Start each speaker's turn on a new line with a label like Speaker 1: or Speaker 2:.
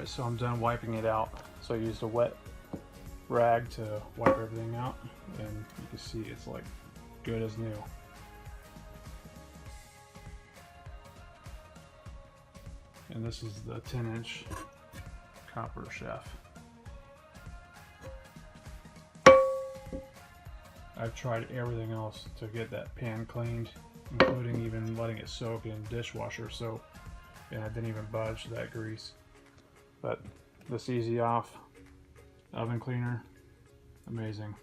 Speaker 1: Alright, so I'm done wiping it out. So I used a wet rag to wipe everything out, and you can see it's like good as new. And this is the 10-inch copper shaft. I've tried everything else to get that pan cleaned, including even letting it soak in dishwasher soap, and I didn't even budge that grease. But this Easy Off oven cleaner, amazing.